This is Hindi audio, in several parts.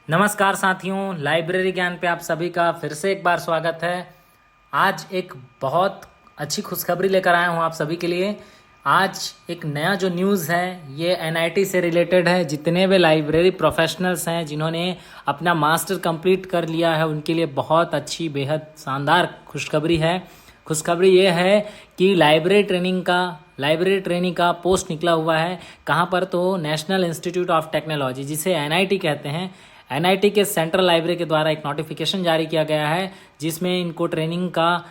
नमस्कार साथियों, लाइब्रेरी ज्ञान पे आप सभी का फिर से एक बार स्वागत है। आज एक बहुत अच्छी खुशखबरी लेकर आया हूँ आप सभी के लिए। आज एक नया जो न्यूज़ है ये एनआईटी से रिलेटेड है। जितने भी लाइब्रेरी प्रोफेशनल्स हैं जिन्होंने अपना मास्टर कंप्लीट कर लिया है उनके लिए बहुत अच्छी बेहद शानदार खुशखबरी है। खुशखबरी ये है कि लाइब्रेरी ट्रेनिंग का पोस्ट निकला हुआ है। कहाँ पर? तो नेशनल इंस्टीट्यूट ऑफ टेक्नोलॉजी, जिसे एनआईटी कहते हैं। एनआईटी के सेंट्रल लाइब्रेरी के द्वारा एक नोटिफिकेशन जारी किया गया है जिसमें इनको ट्रेनिंग का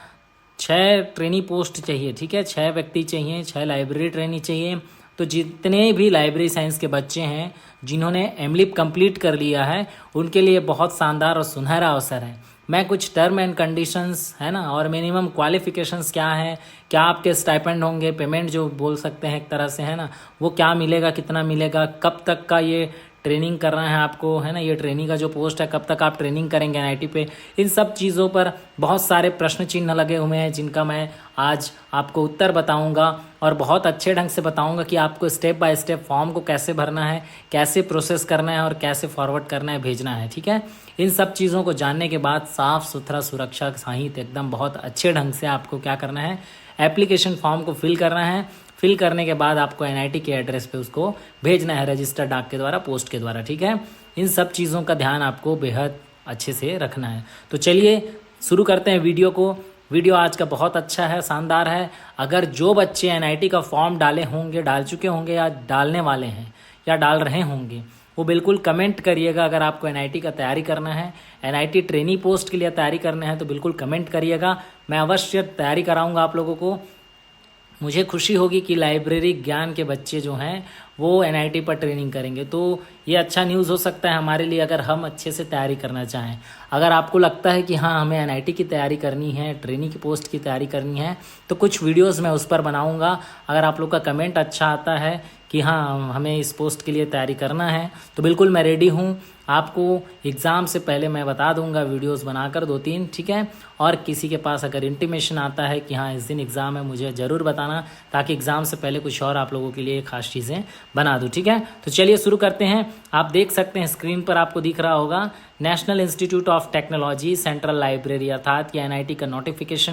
6 ट्रेनी पोस्ट चाहिए। ठीक है, 6 व्यक्ति चाहिए, 6 लाइब्रेरी ट्रेनी चाहिए। तो जितने भी लाइब्रेरी साइंस के बच्चे हैं जिन्होंने एमलिप कंप्लीट कर लिया है उनके लिए बहुत शानदार और सुनहरा अवसर है। मैं कुछ टर्म एंड कंडीशंस है ना और मिनिमम क्वालिफिकेशंस क्या है, क्या आपके स्टाइपेंड होंगे, पेमेंट जो बोल सकते हैं एक तरह से, है ना, वो क्या मिलेगा, कितना मिलेगा, कब तक का ये ट्रेनिंग करना है आपको, है ना, ये ट्रेनिंग का जो पोस्ट है कब तक आप ट्रेनिंग करेंगे एनआईटी पे, इन सब चीज़ों पर बहुत सारे प्रश्न चिन्ह लगे हुए हैं जिनका मैं आज आपको उत्तर बताऊंगा और बहुत अच्छे ढंग से बताऊंगा कि आपको स्टेप बाय स्टेप फॉर्म को कैसे भरना है, कैसे प्रोसेस करना है और कैसे फॉरवर्ड करना है, भेजना है। ठीक है, इन सब चीज़ों को जानने के बाद साफ सुथरा सुरक्षा सहित एकदम बहुत अच्छे ढंग से आपको क्या करना है, एप्लीकेशन फॉर्म को फिल करना है। फिल करने के बाद आपको एनआईटी के एड्रेस पे उसको भेजना है, रजिस्टर डाक के द्वारा, पोस्ट के द्वारा। ठीक है, इन सब चीज़ों का ध्यान आपको बेहद अच्छे से रखना है। तो चलिए शुरू करते हैं वीडियो को। वीडियो आज का बहुत अच्छा है, शानदार है। अगर जो बच्चे एनआईटी का फॉर्म डाले होंगे, डाल चुके होंगे या डालने वाले हैं या डाल रहे होंगे, वो बिल्कुल कमेंट करिएगा। अगर आपको एनआईटी का तैयारी करना है, एनआईटी ट्रेनी पोस्ट के लिए तैयारी करना है तो बिल्कुल कमेंट करिएगा। मैं अवश्य तैयारी कराऊंगा आप लोगों को। मुझे खुशी होगी कि लाइब्रेरी ज्ञान के बच्चे जो हैं वो एनआईटी पर ट्रेनिंग करेंगे। तो ये अच्छा न्यूज़ हो सकता है हमारे लिए अगर हम अच्छे से तैयारी करना चाहें। अगर आपको लगता है कि हाँ हमें एनआईटी की तैयारी करनी है, ट्रेनिंग की पोस्ट की तैयारी करनी है, तो कुछ वीडियोस मैं उस पर बनाऊंगा। अगर आप लोग का कमेंट अच्छा आता है कि हाँ हमें इस पोस्ट के लिए तैयारी करना है तो बिल्कुल मैं रेडी हूँ। आपको एग्ज़ाम से पहले मैं बता दूंगा वीडियोस बनाकर 2-3। ठीक है, और किसी के पास अगर इंटीमेशन आता है कि हाँ इस दिन एग्ज़ाम है, मुझे ज़रूर बताना ताकि एग्ज़ाम से पहले कुछ और आप लोगों के लिए खास चीज़ें बना दूँ। ठीक है, तो चलिए शुरू करते हैं। आप देख सकते हैं स्क्रीन पर आपको दिख रहा होगा national institute of technology central library, अर्थात ये एनआईटी का नोटिफिकेशन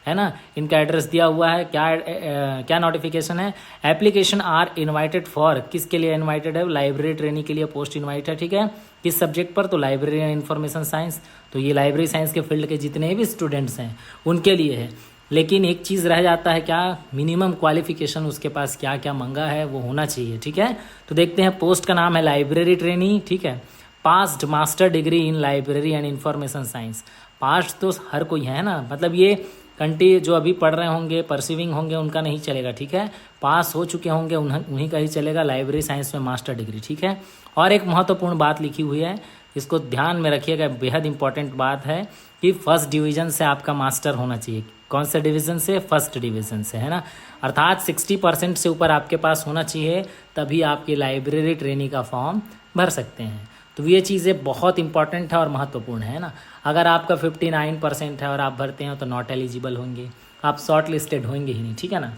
है ना। इनका एड्रेस दिया हुआ है। क्या नोटिफिकेशन है? एप्लीकेशन आर इनवाइटेड फॉर, किसके लिए इनवाइटेड है? लाइब्रेरी ट्रेनिंग के लिए पोस्ट इनवाइट है। ठीक है, किस सब्जेक्ट पर? तो लाइब्रेरी एंड इन्फॉर्मेशन साइंस। तो ये लाइब्रेरी साइंस के फील्ड के जितने भी स्टूडेंट्स हैं उनके लिए है। लेकिन एक चीज़ रह जाता है, क्या? मिनिमम क्वालिफिकेशन उसके पास क्या क्या मंगा है वो होना चाहिए। ठीक है, तो देखते हैं। पोस्ट का नाम है लाइब्रेरी ट्रेनी। ठीक है, passed master degree in library and information science. Past तो हर कोई है ना, मतलब ये कंट्री जो अभी पढ़ रहे होंगे, परसिविंग होंगे, उनका नहीं चलेगा। ठीक है, पास हो चुके होंगे उन्हीं का ही चलेगा, लाइब्रेरी साइंस में मास्टर डिग्री। ठीक है, और एक महत्वपूर्ण बात लिखी हुई है, इसको ध्यान में रखिएगा, बेहद इंपॉर्टेंट बात है कि फर्स्ट डिवीज़न से आपका मास्टर होना चाहिए। कौन से डिवीज़न से? फर्स्ट डिवीज़न से, है ना। अर्थात 60% से ऊपर आपके पास होना चाहिए, तभी आपकी लाइब्रेरी ट्रेनिंग का फॉर्म भर सकते हैं। तो ये चीज़ें बहुत इंपॉर्टेंट है और महत्वपूर्ण है ना। अगर आपका 59% है और आप भरते हैं तो नॉट एलिजिबल होंगे, आप शॉर्ट लिस्टेड होंगे ही नहीं। ठीक है ना,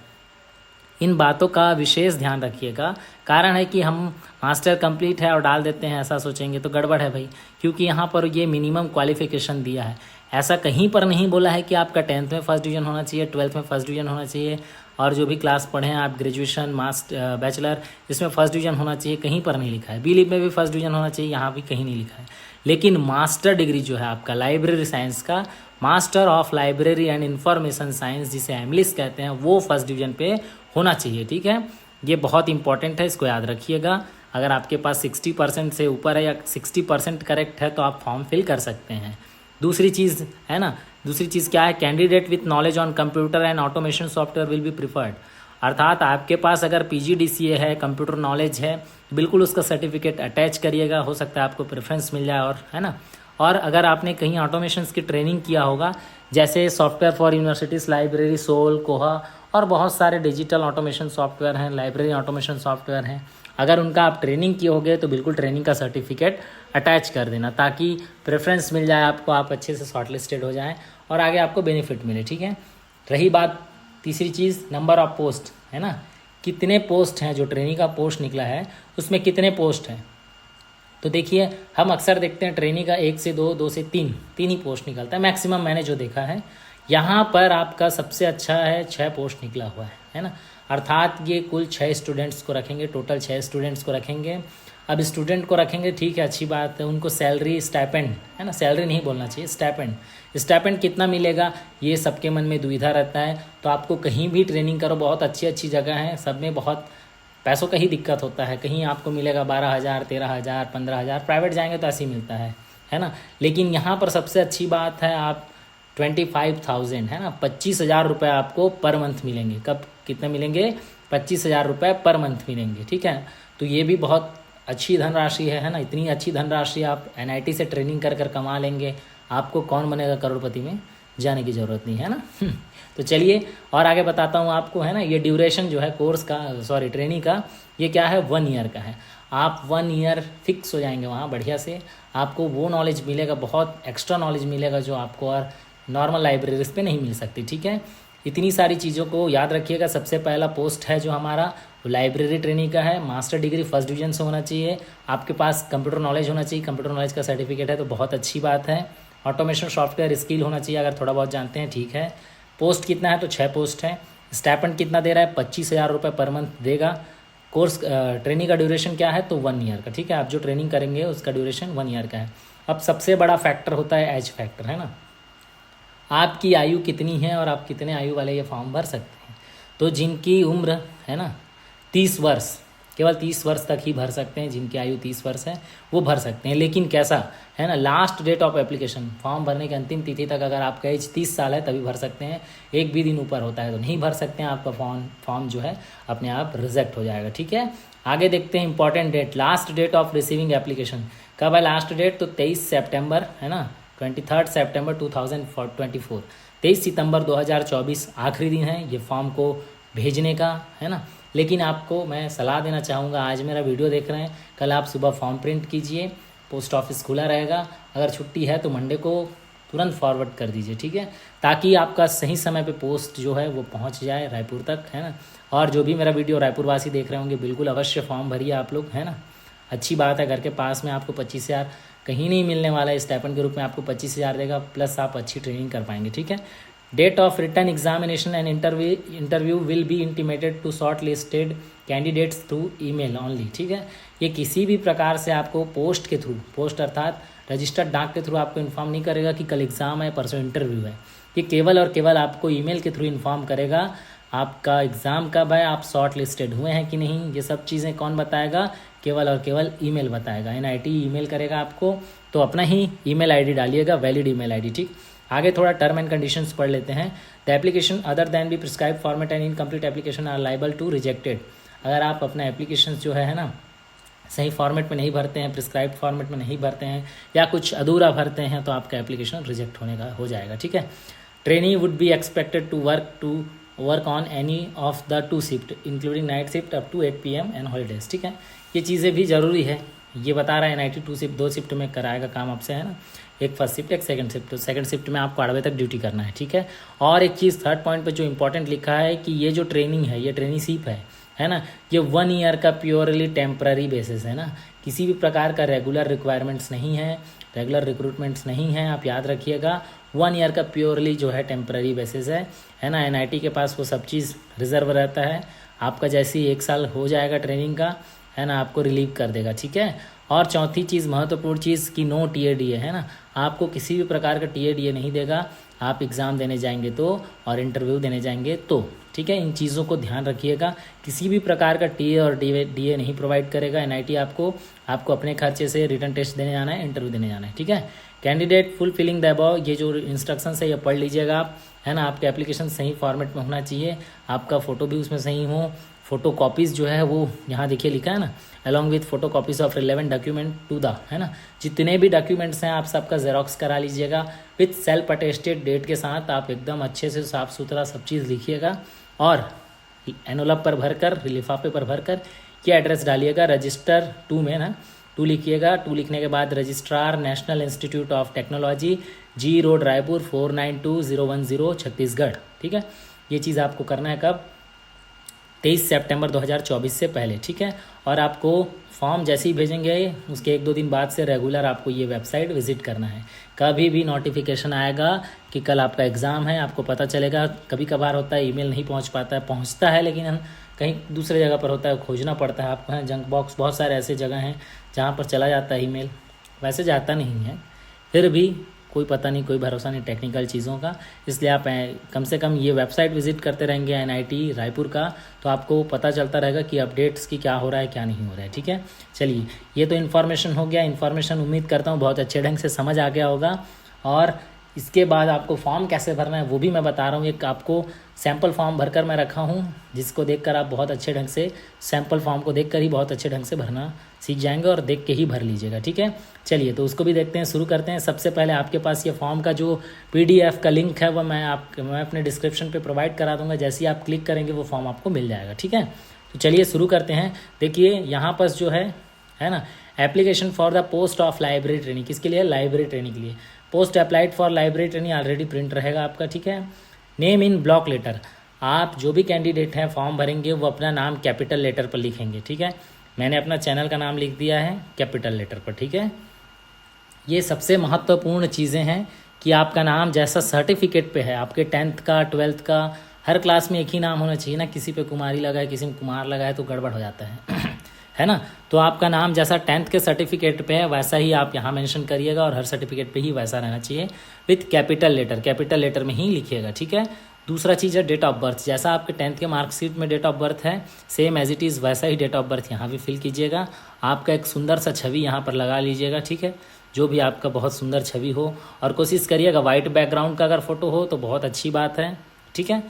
इन बातों का विशेष ध्यान रखिएगा। कारण है कि हम मास्टर कंप्लीट है और डाल देते हैं, ऐसा सोचेंगे तो गड़बड़ है भाई, क्योंकि यहाँ पर ये मिनिमम क्वालिफिकेशन दिया है। ऐसा कहीं पर नहीं बोला है कि आपका 10th में फर्स्ट डिवीज़न होना चाहिए, 12th में फर्स्ट डिवीज़न होना चाहिए, और जो भी क्लास पढ़े हैं आप, ग्रेजुएशन, मास्टर, बैचलर, इसमें फर्स्ट डिवीज़न होना चाहिए, कहीं पर नहीं लिखा है। बी.लिब में भी फर्स्ट डिवीज़न होना चाहिए, यहाँ भी कहीं नहीं लिखा है। लेकिन मास्टर डिग्री जो है आपका लाइब्रेरी साइंस का, master of library and information science, जिसे एमलिस कहते हैं, वो फर्स्ट डिवीज़न पे होना चाहिए। ठीक है, ये बहुत इंपॉर्टेंट है, इसको याद रखिएगा। अगर आपके पास 60% से ऊपर है या 60% करेक्ट है तो आप फॉर्म फिल कर सकते हैं। दूसरी चीज़ है ना, दूसरी चीज़ क्या है? Candidate with knowledge on computer and automation software will be preferred. अर्थात आपके पास अगर PGDCA है, कंप्यूटर नॉलेज है, बिल्कुल उसका सर्टिफिकेट अटैच करिएगा, हो सकता है आपको प्रेफरेंस मिल जाए। और है ना, और अगर आपने कहीं ऑटोमेशंस की ट्रेनिंग किया होगा, जैसे software for universities library, SOUL, Koha और बहुत सारे डिजिटल ऑटोमेशन सॉफ्टवेयर हैं, लाइब्रेरी ऑटोमेशन सॉफ्टवेयर हैं, अगर उनका आप ट्रेनिंग किए होगे तो बिल्कुल ट्रेनिंग का सर्टिफिकेट अटैच कर देना, ताकि प्रेफरेंस मिल जाए आपको, आप अच्छे से शॉर्ट लिस्टेड हो जाएँ और आगे आपको बेनिफिट मिले। ठीक है, रही बात तीसरी चीज़, नंबर ऑफ पोस्ट, है ना, कितने पोस्ट हैं? जो ट्रेनिंग का पोस्ट निकला है उसमें कितने पोस्ट हैं? तो देखिए हम अक्सर देखते हैं ट्रेनी का 1 से 2, 2 से 3 ही पोस्ट निकलता है मैक्सिमम, मैंने जो देखा है। यहाँ पर आपका सबसे अच्छा है 6 पोस्ट निकला हुआ है ना। अर्थात ये कुल 6 स्टूडेंट्स को रखेंगे, टोटल 6 स्टूडेंट्स को रखेंगे। अब स्टूडेंट को रखेंगे, ठीक है, अच्छी बात है। उनको सैलरी स्टाइपेंड है ना, सैलरी नहीं बोलना चाहिए, स्टाइपेंड कितना मिलेगा ये सबके मन में दुविधा रहता है। तो आपको कहीं भी ट्रेनिंग करो, बहुत अच्छी अच्छी जगह है, सब में बहुत पैसों का ही दिक्कत होता है। कहीं आपको मिलेगा 12,000, 13,000, 15,000, प्राइवेट जाएंगे तो ऐसे ही मिलता है ना। लेकिन यहाँ पर सबसे अच्छी बात है आप 25,000 है ना, 25,000 रुपये आपको पर मंथ मिलेंगे। कब कितने मिलेंगे? 25,000 रुपये पर मंथ मिलेंगे, ठीक है। तो ये भी बहुत अच्छी धनराशि है ना। इतनी अच्छी धनराशि आप NIT से ट्रेनिंग कर कर कमा लेंगे, आपको कौन बनेगा करोड़पति में जाने की ज़रूरत नहीं है ना। तो चलिए और आगे बताता हूँ आपको, है ना। ये ड्यूरेशन जो है कोर्स का, सॉरी ट्रेनिंग का, ये क्या है 1 ईयर का है। आप 1 ईयर फिक्स हो जाएंगे वहाँ बढ़िया से। आपको वो नॉलेज मिलेगा, बहुत एक्स्ट्रा नॉलेज मिलेगा जो आपको और नॉर्मल लाइब्रेरीज पे नहीं मिल सकती, ठीक है। इतनी सारी चीज़ों को याद रखिएगा। सबसे पहला पोस्ट है जो हमारा वो लाइब्रेरी ट्रेनिंग का है। मास्टर डिग्री फर्स्ट डिवीजन से होना चाहिए। आपके पास कंप्यूटर नॉलेज होना चाहिए, कंप्यूटर नॉलेज का सर्टिफिकेट है तो बहुत अच्छी बात है। ऑटोमेशन सॉफ्टवेयर स्किल होना चाहिए, अगर थोड़ा बहुत जानते हैं, ठीक है। पोस्ट कितना है? तो 6 पोस्ट है। स्टाइपेंड कितना दे रहा है? 25,000 रुपये पर मंथ देगा। कोर्स ट्रेनिंग का ड्यूरेशन क्या है? तो 1 ईयर का, ठीक है। आप जो ट्रेनिंग करेंगे उसका ड्यूरेशन 1 ईयर का है। अब सबसे बड़ा फैक्टर होता है एज फैक्टर, है ना। आपकी आयु कितनी है और आप कितने आयु वाले ये फॉर्म भर सकते हैं। तो जिनकी उम्र है ना 30 वर्ष, केवल 30 वर्ष तक ही भर सकते हैं। जिनकी आयु 30 वर्ष है वो भर सकते हैं। लेकिन कैसा है ना, last date of application, form भरने की अंतिम तिथि तक अगर आपका एज 30 साल है तभी भर सकते हैं। एक भी दिन ऊपर होता है तो नहीं भर सकते हैं, आपका फॉर्म जो है अपने आप रिजेक्ट हो जाएगा, ठीक है। आगे देखते हैं important date, last date of receiving application कब है? लास्ट डेट तो 23 सितंबर है ना, 23 सितंबर 2024, 23 सितंबर 2024 आखिरी दिन है ये फॉर्म को भेजने का, है ना। लेकिन आपको मैं सलाह देना चाहूँगा, आज मेरा वीडियो देख रहे हैं, कल आप सुबह फॉर्म प्रिंट कीजिए, पोस्ट ऑफिस खुला रहेगा। अगर छुट्टी है तो मंडे को तुरंत फॉरवर्ड कर दीजिए, ठीक है, ताकि आपका सही समय पे पोस्ट जो है वो पहुंच जाए रायपुर तक, है ना। और जो भी मेरा वीडियो रायपुर वासी देख रहे होंगे, बिल्कुल अवश्य फॉर्म भरिए आप लोग, है ना। अच्छी बात है, घर के पास में आपको 25,000 कहीं नहीं मिलने वाला है। स्टाइपेंड के रूप में आपको 25,000 देगा, प्लस आप अच्छी ट्रेनिंग कर पाएंगे, ठीक है। Date of return examination and interview will be intimated to short listed candidates through email only, ठीक है। ये किसी भी प्रकार से आपको पोस्ट के थ्रू, पोस्ट अर्थात रजिस्टर्ड डाक के थ्रू आपको इन्फॉर्म नहीं करेगा कि कल एग्ज़ाम है, परसों इंटरव्यू है। ये केवल और केवल आपको ईमेल के थ्रू इन्फॉर्म करेगा आपका एग्ज़ाम कब है, आप शॉर्ट लिस्टेड हुए हैं कि नहीं। ये सब चीज़ें कौन बताएगा? केवल और केवल ईमेल बताएगा। NIT ईमेल करेगा आपको, तो अपना ही ईमेल ID डालिएगा, वैलिड ईमेल ID, ठीक। आगे थोड़ा टर्म एंड कंडीशंस पढ़ लेते हैं। The application other than be prescribe format and incomplete application are liable to rejected. अगर आप अपना एप्लीकेशन जो है ना सही फॉर्मेट में नहीं भरते हैं, प्रिस्क्राइब फॉर्मेट में नहीं भरते हैं या कुछ अधूरा भरते हैं तो आपका एप्लीकेशन रिजेक्ट होने का हो जाएगा, ठीक है। Trainee would be expected to work on any of the 2 shift including night shift up to 8 PM and holidays, ठीक है। ये चीज़ें भी ज़रूरी है, ये बता रहा है NIT 2 शिफ्ट 2 शिफ्ट में कराएगा काम आपसे, है ना। एक फर्स्ट शिफ्ट, एक सेकंड शिफ्ट। तो सेकंड शिफ्ट में आपको 8 बजे तक ड्यूटी करना है, ठीक है। और एक चीज़ थर्ड पॉइंट पे जो इंपॉर्टेंट लिखा है कि ये जो ट्रेनिंग है, ये ट्रेनिशिप है ना, ये 1 ईयर का प्योरली टेम्पररी बेसिस है ना। किसी भी प्रकार का रेगुलर रिक्वायरमेंट्स नहीं है, रेगुलर रिक्रूटमेंट्स नहीं है, आप याद रखिएगा। 1 ईयर का प्योरली जो है टेम्पररी बेसिस है ना। NIT के पास वो सब चीज़ रिजर्व रहता है। आपका जैसे ही 1 साल हो जाएगा ट्रेनिंग का, है ना, आपको रिलीव कर देगा, ठीक है। और चौथी चीज़, महत्वपूर्ण चीज़ कि नो TADA, है ना। आपको किसी भी प्रकार का TADA नहीं देगा, आप एग्ज़ाम देने जाएंगे तो और इंटरव्यू देने जाएंगे तो, ठीक है। इन चीज़ों को ध्यान रखिएगा। किसी भी प्रकार का TA और DA नहीं प्रोवाइड करेगा NIT आपको अपने खर्चे से रिटर्न टेस्ट देने जाना है, इंटरव्यू देने जाना है, ठीक है। कैंडिडेट फुलफिलिंग द अबव, ये जो इंस्ट्रक्शन है ये पढ़ लीजिएगा आप, है ना। आपके एप्लीकेशन सही फॉर्मेट में होना चाहिए, आपका फ़ोटो भी उसमें सही हो। फ़ोटो कॉपीज़ जो है वो यहाँ देखिए लिखा है ना, along with photo copies of relevant document to the, है ना। जितने भी डॉक्यूमेंट्स हैं आप सबका जेरोक्स करा लीजिएगा विथ सेल्फ अटेस्टेड डेट के साथ। आप एकदम अच्छे से साफ़ सुथरा सब चीज़ लिखिएगा और एनवलप पर भरकर, लिफाफे पर भरकर ये एड्रेस डालिएगा। रजिस्टर 2 में ना 2 लिखिएगा। 2 लिखने के बाद registrar national institute of technology, G road Raipur 492010 Chhattisgarh, ठीक है। ये चीज़ आपको करना है कब? 23 सितंबर 2024 से पहले, ठीक है। और आपको फॉर्म जैसे ही भेजेंगे उसके 1-2 दिन बाद से रेगुलर आपको ये वेबसाइट विजिट करना है। कभी भी नोटिफिकेशन आएगा कि कल आपका एग्ज़ाम है, आपको पता चलेगा। कभी कभार होता है ईमेल नहीं पहुंच पाता है, पहुंचता है लेकिन कहीं दूसरे जगह पर होता है, खोजना पड़ता है आपको। जंक बॉक्स बहुत सारे ऐसे जगह हैं जहाँ पर चला जाता है ईमेल, वैसे जाता नहीं है, फिर भी कोई पता नहीं, कोई भरोसा नहीं टेक्निकल चीज़ों का। इसलिए आप कम से कम ये वेबसाइट विजिट करते रहेंगे एनआईटी रायपुर का, तो आपको पता चलता रहेगा कि अपडेट्स की क्या हो रहा है क्या नहीं हो रहा है। ठीक है, चलिए ये तो इन्फॉर्मेशन हो गया। इन्फॉर्मेशन उम्मीद करता हूँ बहुत अच्छे ढंग से समझ आ गया होगा। और इसके बाद आपको फॉर्म कैसे भरना है वो भी मैं बता रहा हूँ। एक आपको सैम्पल फॉर्म भरकर मैं रखा हूँ, जिसको देखकर आप बहुत अच्छे ढंग से, सैम्पल फॉर्म को देखकर ही बहुत अच्छे ढंग से भरना सीख जाएंगे और देख के ही भर लीजिएगा। ठीक है, चलिए तो उसको भी देखते हैं, शुरू करते हैं। सबसे पहले आपके पास ये फॉर्म का जो PDF का लिंक है वो मैं अपने डिस्क्रिप्शन पे प्रोवाइड करा दूंगा। जैसे ही आप क्लिक करेंगे वो फॉर्म आपको मिल जाएगा। ठीक है, तो चलिए शुरू करते हैं। देखिए यहाँ पर जो है ना, application for the post of library training, किसके लिए? लाइब्रेरी ट्रेनिंग के लिए। Post applied for library training already print रहेगा आपका। ठीक है, नेम इन ब्लॉक लेटर, आप जो भी कैंडिडेट हैं फॉर्म भरेंगे वो अपना नाम कैपिटल लेटर पर लिखेंगे। ठीक है, मैंने अपना चैनल का नाम लिख दिया है कैपिटल लेटर पर। ठीक है, ये सबसे महत्वपूर्ण चीज़ें हैं कि आपका नाम जैसा सर्टिफिकेट पे है, आपके 10th का 12th का, हर क्लास में एक ही नाम होना चाहिए ना। किसी पे कुमारी लगा है, किसी में कुमार लगा है तो गड़बड़ हो जाता है है ना। तो आपका नाम जैसा 10th के सर्टिफिकेट पे है वैसा ही आप यहाँ मेंशन करिएगा, और हर सर्टिफिकेट पे ही वैसा रहना चाहिए with capital letter, capital letter में ही लिखिएगा। ठीक है, दूसरा चीज़ है डेट ऑफ बर्थ, जैसा आपके 10th के मार्कशीट में डेट ऑफ बर्थ है सेम एज इट इज़ वैसा ही डेट ऑफ बर्थ यहाँ भी फिल कीजिएगा। आपका एक सुंदर सा छवि यहाँ पर लगा लीजिएगा। ठीक है, जो भी आपका बहुत सुंदर छवि हो, और कोशिश करिएगा वाइट बैकग्राउंड का अगर फोटो हो तो बहुत अच्छी बात है। ठीक है,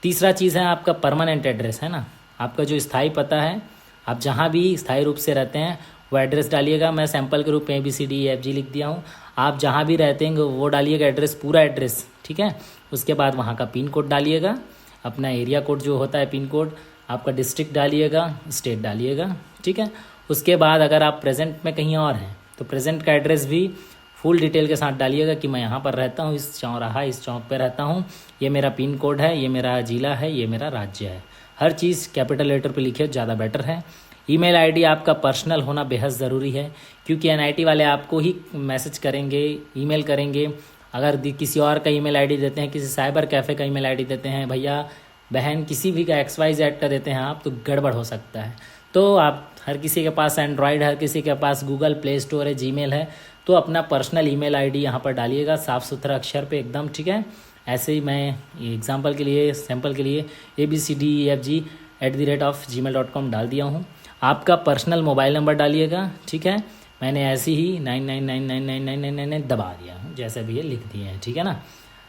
तीसरा चीज़ है आपका परमानेंट एड्रेस, है ना, आपका जो स्थायी पता है, आप जहाँ भी स्थायी रूप से रहते हैं वो एड्रेस डालिएगा। मैं सैंपल के रूप में ABCDEFG लिख दिया हूँ, आप जहाँ भी रहते हैं वो डालिएगा एड्रेस, पूरा एड्रेस। ठीक है, उसके बाद वहाँ का पिन कोड डालिएगा, अपना एरिया कोड जो होता है पिन कोड, आपका डिस्ट्रिक्ट डालिएगा, स्टेट डालिएगा। ठीक है, उसके बाद अगर आप प्रेजेंट में कहीं और हैं तो प्रेजेंट का एड्रेस भी फुल डिटेल के साथ डालिएगा कि मैं यहाँ पर रहता हूँ, इस चौराहा इस चौक पे रहता हूँ, ये मेरा पिन कोड है, ये मेरा जिला है, ये मेरा राज्य है। हर चीज़ कैपिटल लेटर पे लिखिए, ज़्यादा बेटर है। ईमेल आईडी आपका पर्सनल होना बेहद ज़रूरी है, क्योंकि एनआईटी वाले आपको ही मैसेज करेंगे, ईमेल करेंगे। अगर किसी और का ईमेल आईडी देते हैं, किसी साइबर कैफ़े का ईमेल आईडी देते हैं, भैया बहन किसी भी का XYZ का देते हैं आप, तो गड़बड़ हो सकता है। तो आप, हर किसी के पास एंड्रॉयड, हर किसी के पास गूगल प्ले स्टोर है, जीमेल है, तो अपना पर्सनल ईमेल आईडी यहाँ पर डालिएगा साफ़ सुथरा अक्षर पे एकदम। ठीक है, ऐसे ही मैं एग्जाम्पल के लिए, सैम्पल के लिए ABCDEFG@gmail.com डाल दिया हूँ। आपका पर्सनल मोबाइल नंबर डालिएगा। ठीक है, मैंने ऐसे ही 99999999 दबा दिया हूँ, जैसे भी ये लिख दिए हैं। ठीक है ना,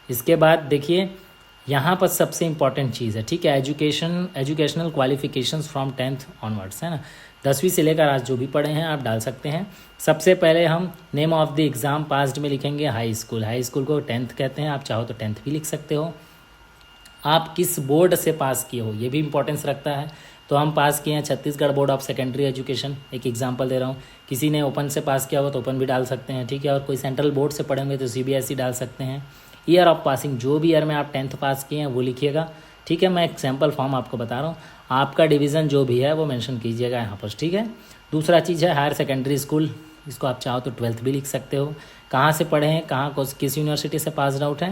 इसके बाद देखिए यहाँ पर सबसे इंपॉर्टेंट चीज़ है। ठीक है, educational qualifications from 10th onwards, है ना, 10वीं से लेकर आज जो भी पढ़े हैं आप डाल सकते हैं। सबसे पहले हम name of the exam passed में लिखेंगे हाई स्कूल, हाई स्कूल को 10th कहते हैं, आप चाहो तो 10th भी लिख सकते हो। आप किस बोर्ड से पास किए हो ये भी इंपॉर्टेंस रखता है, तो हम पास किए हैं Chhattisgarh board of secondary education, एक एग्जांपल दे रहा हूँ। किसी ने ओपन से पास किया हो तो ओपन भी डाल सकते हैं। ठीक है, और कोई सेंट्रल बोर्ड से पढ़ेंगे तो CBSE डाल सकते हैं। ईयर ऑफ पासिंग, जो भी ईयर में आप 10th पास किए हैं वो लिखिएगा। ठीक है, मैं एक सैम्पल फॉर्म आपको बता रहा हूँ, आपका डिवीज़न जो भी है वो मेंशन कीजिएगा यहाँ पर। ठीक है, दूसरा चीज़ है हायर सेकेंडरी स्कूल, इसको आप चाहो तो 12th भी लिख सकते हो। कहाँ से पढ़े हैं, कहाँ किस यूनिवर्सिटी से पास आउट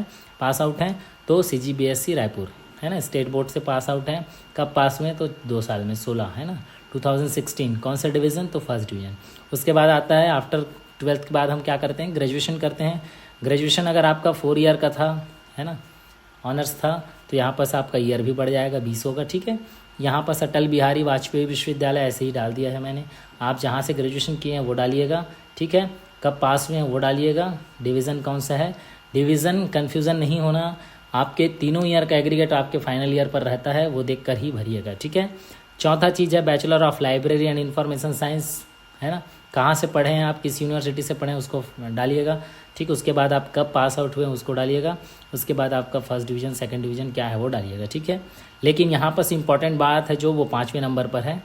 हैं, तो CGBSE रायपुर, है ना, स्टेट बोर्ड से पास आउट हैं। कब पास हुए, तो 2 साल में 16, है ना, 2016। कौन सा डिवीज़न, तो फर्स्ट डिवीज़न। उसके बाद आता है आफ्टर 12th के बाद हम क्या करते हैं, ग्रेजुएशन करते हैं। ग्रेजुएशन अगर आपका 4 ईयर का था, है ना, ऑनर्स था, तो यहाँ पर आपका ईयर भी बढ़ जाएगा, 20 होगा। ठीक है, यहाँ पर अटल बिहारी वाजपेयी विश्वविद्यालय ऐसे ही डाल दिया है मैंने। आप जहाँ से ग्रेजुएशन किए हैं वो डालिएगा। ठीक है, कब पास हुए हैं वो डालिएगा, डिवीज़न कौन सा है, डिवीज़न कन्फ्यूज़न नहीं होना, आपके तीनों ईयर का एग्रीगेट आपके फाइनल ईयर पर रहता है, वो देख कर ही भरिएगा। ठीक है, चौथा चीज़ है bachelor of library and information science, है ना, कहाँ से पढ़े हैं आप, किस यूनिवर्सिटी से पढ़े हैं उसको डालिएगा। ठीक, उसके बाद आप कब पास आउट हुए हैं उसको डालिएगा। उसके बाद आपका फर्स्ट डिवीज़न सेकंड डिवीज़न क्या है वो डालिएगा। ठीक है, लेकिन यहाँ पर इंपॉर्टेंट बात है जो वो 5वें नंबर पर है,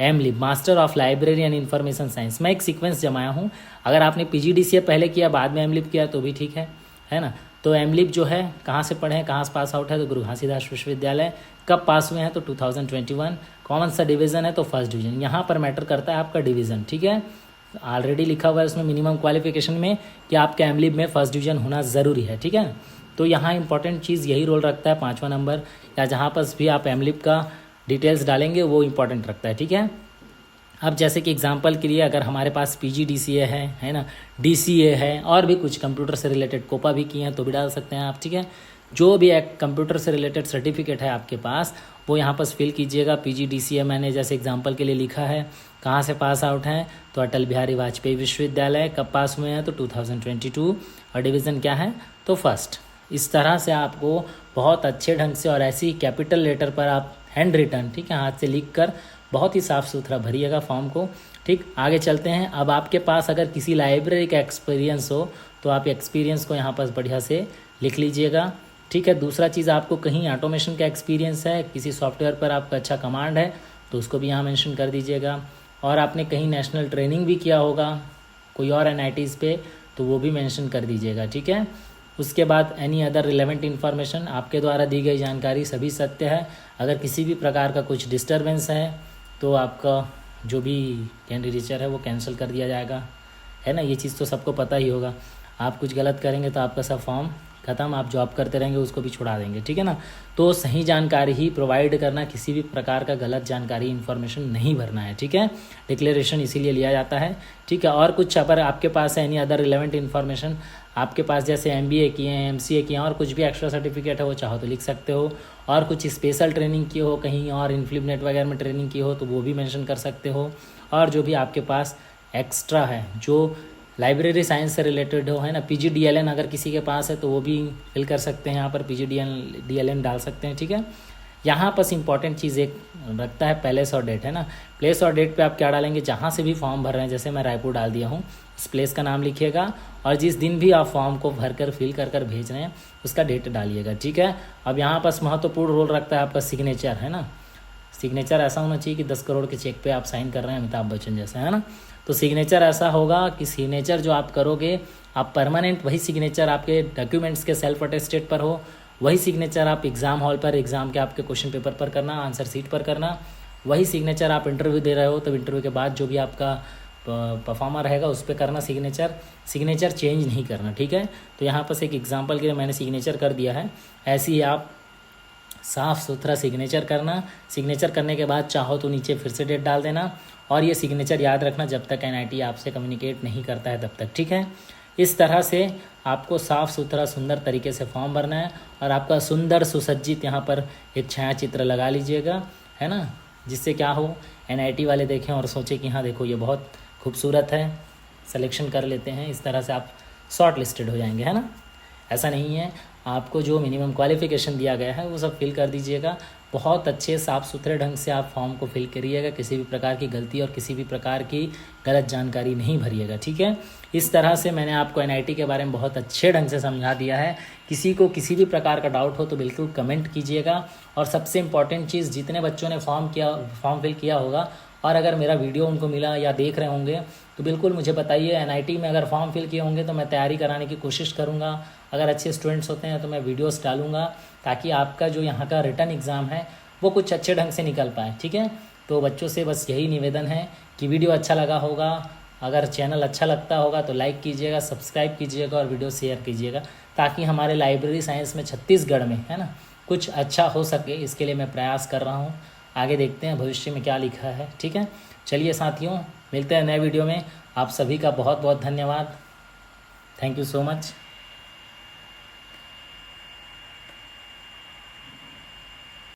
MLib master of library and information science. मैं एक सीक्वेंस जमाया हूँ, अगर आपने PGDCA पहले किया बाद में MLib किया तो भी ठीक है ना, तो एमलिप जो है कहाँ से पढ़े हैं, कहाँ से पास आउट है, तो गुरु घासीदास विश्वविद्यालय। कब पास हुए हैं, तो 2021। कौन सा डिवीज़न है, तो फर्स्ट डिवीज़न। यहाँ पर मैटर करता है आपका डिवीज़न, ठीक है। ऑलरेडी लिखा हुआ है उसमें मिनिमम क्वालिफिकेशन में कि आपके एमलिप में फर्स्ट डिवीज़न होना ज़रूरी है, ठीक है। तो यहाँ इंपॉर्टेंट चीज़ यही रोल रखता है, 5वां नंबर, या जहाँ पर भी आप एमलिप का डिटेल्स डालेंगे वो इंपॉर्टेंट रखता है, ठीक है। अब जैसे कि एग्जांपल के लिए अगर हमारे पास PGDCA है ना, DCA है, और भी कुछ कंप्यूटर से रिलेटेड कोपा भी किए हैं तो भी डाल सकते हैं आप, ठीक है। जो भी एक कंप्यूटर से रिलेटेड सर्टिफिकेट है आपके पास वो यहाँ पर फिल कीजिएगा। PGDCA मैंने जैसे एग्जांपल के लिए लिखा है। कहाँ से पास आउट हैं, तो अटल बिहारी वाजपेयी विश्वविद्यालय। कब पास हुए हैं, तो 2022। और डिवीज़न क्या है, तो फर्स्ट। इस तरह से आपको बहुत अच्छे ढंग से और ऐसी कैपिटल लेटर पर आप हैंड रिटन, ठीक है, हाथ से लिख कर बहुत ही साफ़ सुथरा भरिएगा फॉर्म को, ठीक। आगे चलते हैं। अब आपके पास अगर किसी लाइब्रेरी का एक्सपीरियंस हो तो आप एक्सपीरियंस को यहाँ पर बढ़िया से लिख लीजिएगा, ठीक है। दूसरा चीज़, आपको कहीं ऑटोमेशन का एक्सपीरियंस है, किसी सॉफ्टवेयर पर आपका अच्छा कमांड है तो उसको भी यहाँ मेंशन कर दीजिएगा। और आपने कहीं नेशनल ट्रेनिंग भी किया होगा कोई और NITs पे तो वो भी मेंशन कर दीजिएगा, ठीक है। उसके बाद एनी अदर रिलेवेंट इन्फॉर्मेशन, आपके द्वारा दी गई जानकारी सभी सत्य है। अगर किसी भी प्रकार का कुछ डिस्टर्बेंस है तो आपका जो भी कैंडिडेचर है वो कैंसिल कर दिया जाएगा, है ना। ये चीज़ तो सबको पता ही होगा। आप कुछ गलत करेंगे तो आपका सब फॉर्म ख़त्म, आप जॉब करते रहेंगे उसको भी छुड़ा देंगे, ठीक है ना। तो सही जानकारी ही प्रोवाइड करना, किसी भी प्रकार का गलत जानकारी इन्फॉर्मेशन नहीं भरना है, ठीक है। डिक्लेरेशन इसीलिए लिया जाता है, ठीक है। और कुछ अगर आपके पास है एनी अदर रिलेवेंट इन्फॉर्मेशन, आपके पास जैसे MBA किए हैं, MCA किए हैं और कुछ भी एक्स्ट्रा सर्टिफिकेट है वो चाहो तो लिख सकते हो। और कुछ स्पेशल ट्रेनिंग की हो कहीं और, इन्फ्लिपनेट वगैरह में ट्रेनिंग की हो तो वो भी मेंशन कर सकते हो। और जो भी आपके पास एक्स्ट्रा है जो लाइब्रेरी साइंस से रिलेटेड हो, है ना, PGDLN अगर किसी के पास है तो वो भी फिल कर सकते हैं, यहाँ पर PGDLN डाल सकते हैं, ठीक है। यहाँ बस इंपॉर्टेंट चीज़ एक रखता है प्लेस और डेट, है ना। प्लेस और डेट पे आप क्या डालेंगे, जहाँ से भी फॉर्म भर रहे हैं, जैसे मैं रायपुर डाल दिया हूँ, उस प्लेस का नाम लिखिएगा और जिस दिन भी आप फॉर्म को भर कर फिल कर कर भेज रहे हैं उसका डेट डालिएगा, ठीक है। अब यहाँ पर महत्वपूर्ण रोल रखता है आपका सिग्नेचर, है ना। सिग्नेचर ऐसा होना चाहिए कि 10 करोड़ के चेक पे आप साइन कर रहे हैं अमिताभ बच्चन जैसे, है ना। तो सिग्नेचर ऐसा होगा कि सिग्नेचर जो आप करोगे आप परमानेंट वही सिग्नेचर आपके डॉक्यूमेंट्स के सेल्फ अटेस्टेड पर हो, वही सिग्नेचर आप एग्ज़ाम हॉल पर, एग्ज़ाम के आपके क्वेश्चन पेपर पर करना, आंसर शीट पर करना, वही सिग्नेचर आप इंटरव्यू दे रहे हो तब इंटरव्यू के बाद जो भी आपका परफॉर्मर रहेगा उस पर करना सिग्नेचर चेंज नहीं करना, ठीक है। तो यहाँ पर एक एग्जांपल के लिए मैंने सिग्नेचर कर दिया है, ऐसे ही आप साफ़ सुथरा सिग्नेचर करना। सिग्नेचर करने के बाद चाहो तो नीचे फिर से डेट डाल देना और ये सिग्नेचर याद रखना जब तक NIT आपसे कम्युनिकेट नहीं करता है तब तक, ठीक है। इस तरह से आपको साफ़ सुथरा सुंदर तरीके से फॉर्म भरना है और आपका सुंदर सुसज्जित यहाँ पर एक छायाचित्र लगा लीजिएगा, है ना, जिससे क्या हो NIT वाले देखें और सोचें कि हाँ देखो ये बहुत खूबसूरत है, सिलेक्शन कर लेते हैं। इस तरह से आप शॉर्ट लिस्टेड हो जाएंगे, है ना। ऐसा नहीं है, आपको जो मिनिमम क्वालिफ़िकेशन दिया गया है वो सब फिल कर दीजिएगा। बहुत अच्छे साफ़ सुथरे ढंग से आप फॉर्म को फिल करिएगा, किसी भी प्रकार की गलती और किसी भी प्रकार की गलत जानकारी नहीं भरिएगा, ठीक है। इस तरह से मैंने आपको NIT के बारे में बहुत अच्छे ढंग से समझा दिया है। किसी को किसी भी प्रकार का डाउट हो तो बिल्कुल कमेंट कीजिएगा। और सबसे इम्पॉर्टेंट चीज़, जितने बच्चों ने फॉर्म फिल किया होगा और अगर मेरा वीडियो उनको मिला या देख रहे होंगे तो बिल्कुल मुझे बताइए। NIT में अगर फॉर्म फिल किए होंगे तो मैं तैयारी कराने की कोशिश करूँगा। अगर अच्छे स्टूडेंट्स होते हैं तो मैं वीडियोस डालूँगा ताकि आपका जो यहाँ का रिटन एग्ज़ाम है वो कुछ अच्छे ढंग से निकल पाए, ठीक है। तो बच्चों से बस यही निवेदन है कि वीडियो अच्छा लगा होगा, अगर चैनल अच्छा लगता होगा तो लाइक कीजिएगा, सब्सक्राइब कीजिएगा और वीडियो शेयर कीजिएगा ताकि हमारे लाइब्रेरी साइंस में छत्तीसगढ़ में, है ना, कुछ अच्छा हो सके। इसके लिए मैं प्रयास कर रहा हूँ। आगे देखते हैं भविष्य में क्या लिखा है, ठीक है। चलिए साथियों, मिलते हैं नए वीडियो में। आप सभी का बहुत बहुत धन्यवाद। Thank you so much.